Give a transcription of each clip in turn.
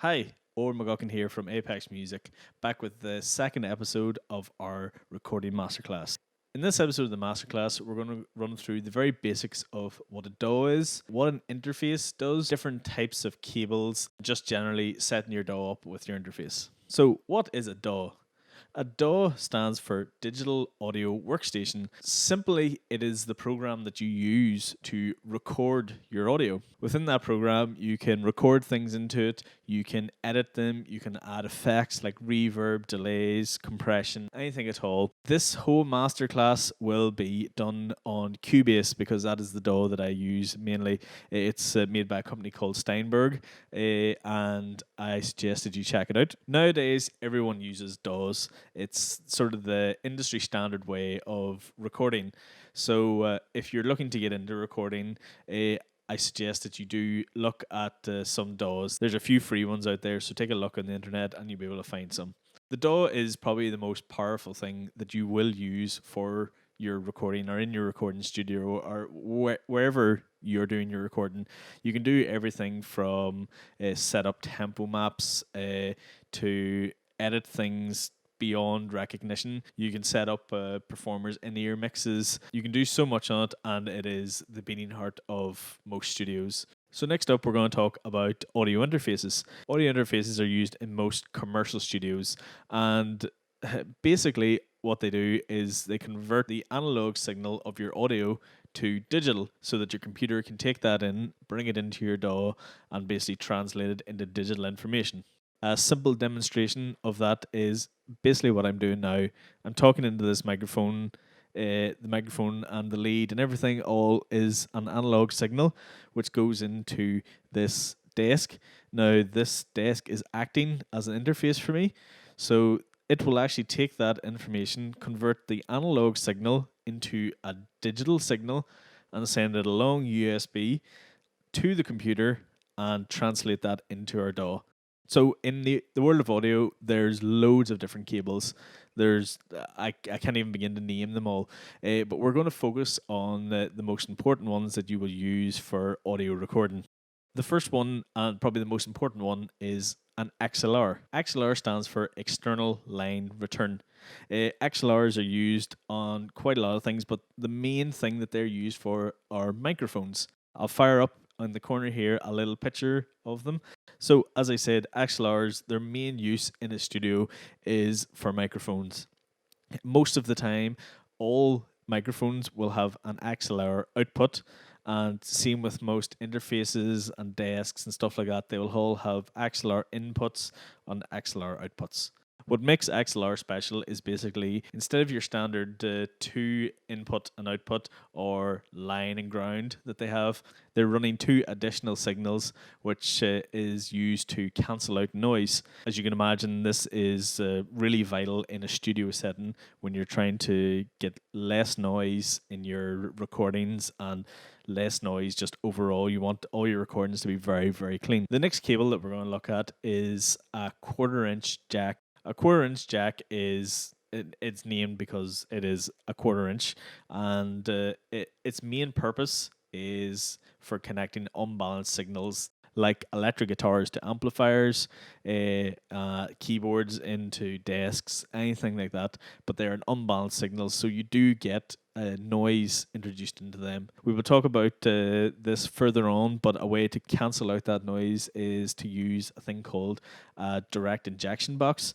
Hi, Owen McGuckin here from Apex Music, back with the second episode of our recording masterclass. In this episode of the masterclass, we're going to run through the very basics of what a DAW is, what an interface does, different types of cables, just generally setting your DAW up with your interface. So, what is a DAW? A DAW stands for Digital Audio Workstation. Simply, it is the program that you use to record your audio. Within that program, you can record things into it, you can edit them, you can add effects like reverb, delays, compression, anything at all. This whole masterclass will be done on Cubase because that is the DAW that I use mainly. It's made by a company called Steinberg, and I suggested you check it out. Nowadays, everyone uses DAWs. It's sort of the industry standard way of recording. So if you're looking to get into recording, I suggest that you do look at some DAWs. There's a few free ones out there, so take a look on the internet and you'll be able to find some. The DAW is probably the most powerful thing that you will use for your recording or in your recording studio or wherever you're doing your recording. You can do everything from set up tempo maps to edit things beyond recognition. You can set up performers in-ear mixes. You can do so much on it, and it is the beating heart of most studios. So next up, we're going to talk about audio interfaces. Audio interfaces are used in most commercial studios, and basically what they do is they convert the analog signal of your audio to digital so that your computer can take that in, bring it into your DAW, and basically translate it into digital information. A simple demonstration of that is basically what I'm doing now. I'm talking into this microphone. The microphone and the lead and everything all is an analog signal which goes into this desk. Now, this desk is acting as an interface for me. So it will actually take that information, convert the analog signal into a digital signal, and send it along USB to the computer and translate that into our DAW. So in the world of audio, there's loads of different cables. I can't even begin to name them all, but we're going to focus on the most important ones that you will use for audio recording. The first one, and probably the most important one, is an XLR. XLR stands for External Line Return. XLRs are used on quite a lot of things, but the main thing that they're used for are microphones. I'll fire up in the corner here a little picture of them. So, as I said, XLRs, their main use in a studio is for microphones. Most of the time, all microphones will have an XLR output, and same with most interfaces and desks and stuff like that. They will all have XLR inputs and XLR outputs. What makes XLR special is basically instead of your standard two input and output or line and ground that they have, they're running two additional signals, which is used to cancel out noise. As you can imagine, this is really vital in a studio setting when you're trying to get less noise in your recordings and less noise just overall. You want all your recordings to be very, very clean. The next cable that we're going to look at is a 1/4 inch jack. A 1/4 inch jack it's named because it is a 1/4 inch, and its main purpose is for connecting unbalanced signals like electric guitars to amplifiers, keyboards into desks, anything like that. But they're an unbalanced signals, so you do get noise introduced into them. We will talk about this further on, but a way to cancel out that noise is to use a thing called a direct injection box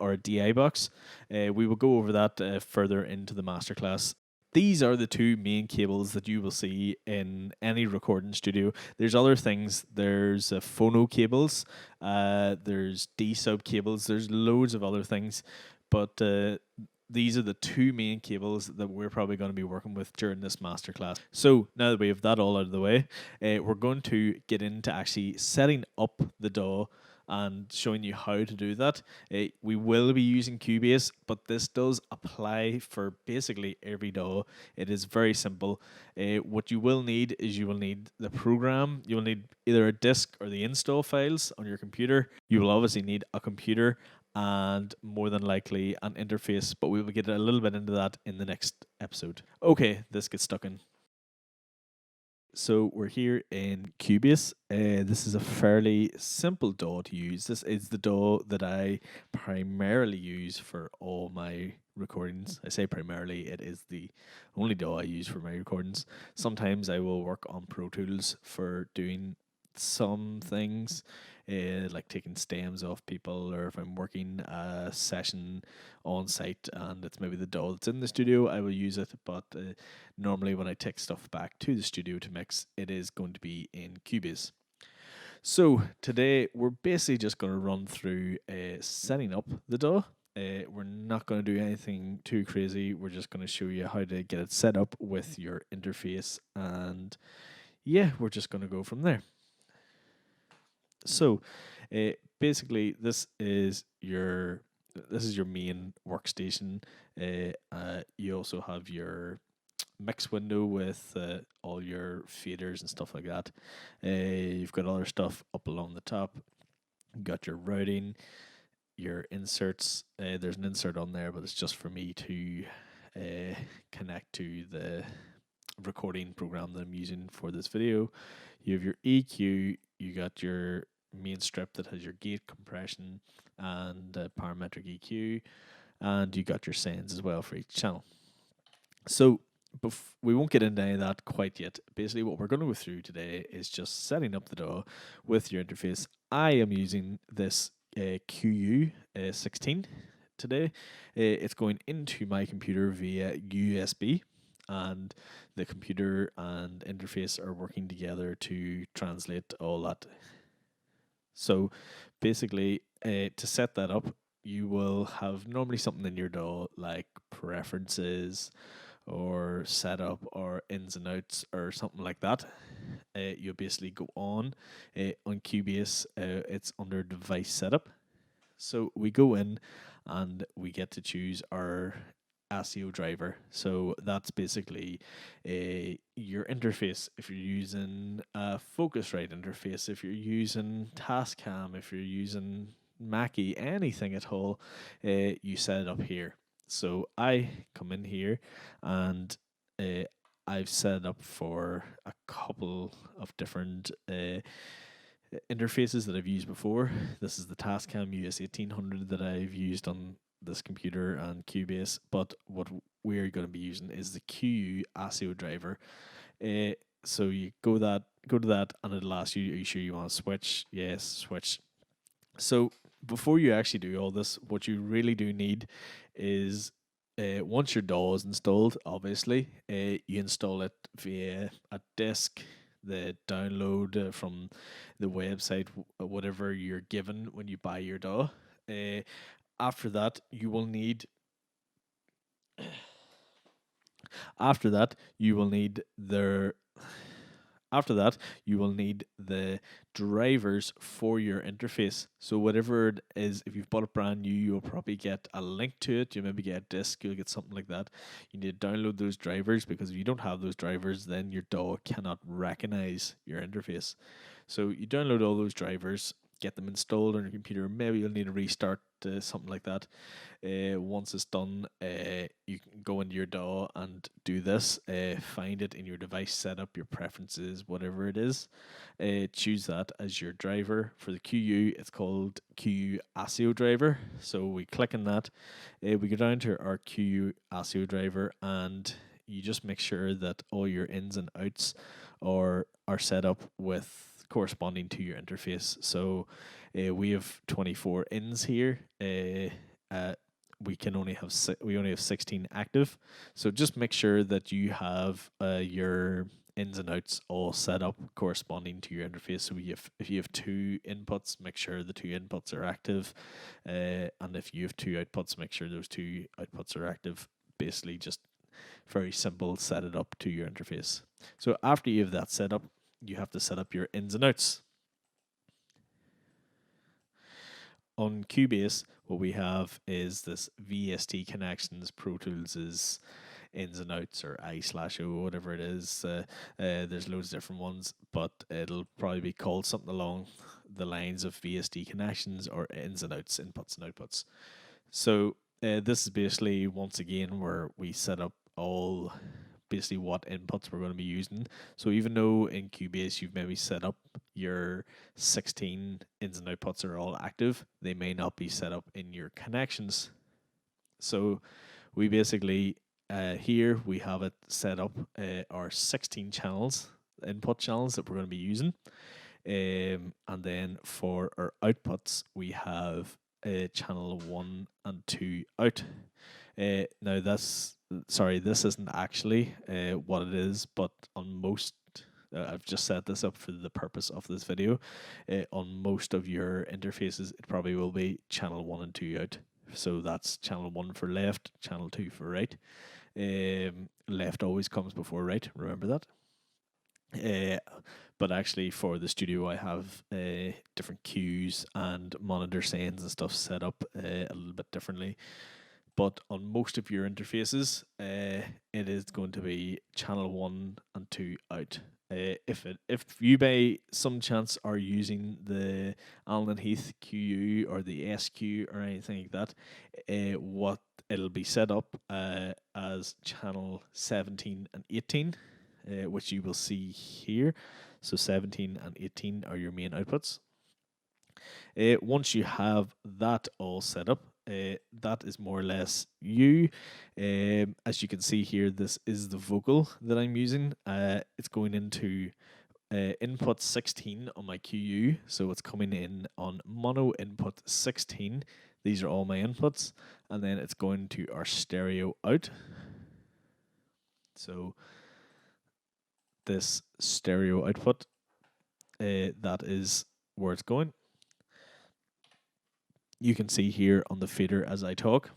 or a DI box. We will go over that further into the masterclass. These are the two main cables that you will see in any recording studio. There's other things. There's phono cables. There's D sub cables. There's loads of other things, but these are the two main cables that we're probably going to be working with during this masterclass. So now that we have that all out of the way, we're going to get into actually setting up the DAW and showing you how to do that. We will be using Cubase, but this does apply for basically every DAW. It is very simple. What you will need is you will need the program. You will need either a disk or the install files on your computer. You will obviously need a computer and more than likely an interface, but we will get a little bit into that in the next episode. Okay, this gets stuck in. So we're here in Cubase. This is a fairly simple DAW to use. This is the DAW that I primarily use for all my recordings. I say primarily, it is the only DAW I use for my recordings. Sometimes I will work on Pro Tools for doing some things, like taking stems off people, or if I'm working a session on site and it's maybe the DAW that's in the studio, I will use it. But normally when I take stuff back to the studio to mix, it is going to be in Cubase. So today we're basically just going to run through setting up the DAW. We're not going to do anything too crazy. We're just going to show you how to get it set up with your interface, and yeah, we're just going to go from there. So basically this is your main workstation. You also have your mix window with all your faders and stuff like that. You've got other stuff up along the top. You've got your routing, your inserts. There's an insert on there, but it's just for me to connect to the recording program that I'm using for this video. You have your EQ. You got your main strip that has your gate, compression, and parametric EQ, and you got your sends as well for each channel. So we won't get into any of that quite yet. Basically, what we're going to go through today is just setting up the DAW with your interface. I am using this QU16 today. It's going into my computer via USB, and the computer and interface are working together to translate all that. So basically, to set that up, you will have normally something in your DAW like preferences or setup or ins and outs or something like that. You basically go on Cubase. It's under device setup. So we go in and we get to choose our ASIO driver. So that's basically your interface. If you're using a Focusrite interface, if you're using Tascam, if you're using Mackie, anything at all, you set it up here. So I come in here and I've set it up for a couple of different interfaces that I've used before. This is the Tascam US1800 that I've used on this computer and Cubase, but what we're going to be using is the QU ASIO driver. So you go to that, and it'll ask you, are you sure you want to switch? Yes, switch. So before you actually do all this, what you really do need is once your DAW is installed, obviously, you install it via a disk, the download from the website, whatever you're given when you buy your DAW. After that, you will need. After that, you will need the. After that, you will need the drivers for your interface. So whatever it is, if you've bought it brand new, you'll probably get a link to it. You maybe get a disc, you'll get something like that. You need to download those drivers, because if you don't have those drivers, then your DAW cannot recognize your interface. So you download all those drivers, get them installed on your computer. Maybe you'll need a restart, something like that. Once it's done, you can go into your DAW and do this. Find it in your device setup, your preferences, whatever it is. Choose that as your driver. For the QU, it's called QU ASIO driver. So we click on that. We go down to our QU ASIO driver, and you just make sure that all your ins and outs are set up with corresponding to your interface. So we have 24 ins here. We only have 16 active. So just make sure that you have your ins and outs all set up corresponding to your interface. So if you have 2 inputs, make sure the 2 inputs are active, and if you have 2 outputs, make sure those 2 outputs are active. Basically, just very simple, set it up to your interface. So after you have that set up, you have to set up your ins and outs. On Cubase, what we have is this VST connections, Pro Tools is ins and outs, or I/O, whatever it is. There's loads of different ones, but it'll probably be called something along the lines of VST connections or ins and outs, inputs and outputs. So this is basically, once again, where we set up all basically what inputs we're going to be using. So even though in Cubase you've maybe set up your 16 ins and outputs are all active, they may not be set up in your connections. So we basically here we have it set up our 16 channels, input channels that we're going to be using. And then for our outputs, we have channel 1 and 2 out. Now this isn't actually what it is, but on most, I've just set this up for the purpose of this video. On most of your interfaces, it probably will be channel 1 and 2 out. So that's channel 1 for left, channel 2 for right. Left always comes before right, remember that. But actually for the studio I have different cues and monitor scenes and stuff set up a little bit differently. But on most of your interfaces, it is going to be channel 1 and 2 out. If you by some chance are using the Allen and Heath QU or the SQ or anything like that, what it'll be set up as channel 17 and 18, which you will see here. So 17 and 18 are your main outputs. Once you have that all set up, that is more or less you. As you can see here, this is the vocal that I'm using. It's going into input 16 on my QU, so it's coming in on mono input 16. These are all my inputs, and then it's going to our stereo out. So this stereo output, that is where it's going. You can see here on the fader as I talk,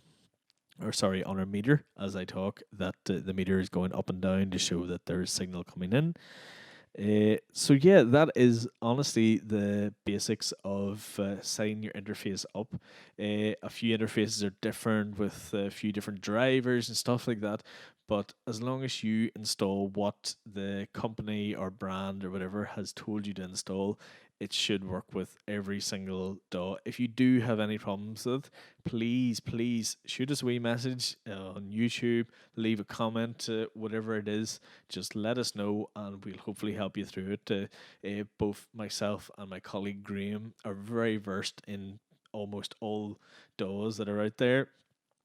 or sorry, on our meter as I talk, that the meter is going up and down to show that there is signal coming in. So yeah, that is honestly the basics of setting your interface up. A few interfaces are different with a few different drivers and stuff like that, but as long as you install what the company or brand or whatever has told you to install, it should work with every single DAW. If you do have any problems with it, please shoot us a wee message on YouTube, leave a comment, whatever it is, just let us know and we'll hopefully help you through it. Both myself and my colleague Graham are very versed in almost all DAWs that are out there,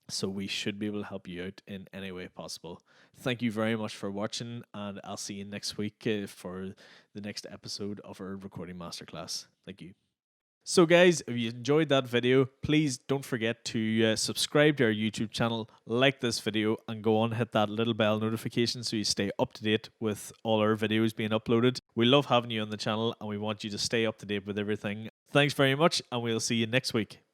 so we should be able to help you out in any way possible. Thank you very much for watching, and I'll see you next week for the next episode of our recording masterclass. Thank you. So guys, if you enjoyed that video, please don't forget to subscribe to our YouTube channel, like this video, and go on hit that little bell notification so you stay up to date with all our videos being uploaded. We love having you on the channel and we want you to stay up to date with everything. Thanks very much, and we'll see you next week.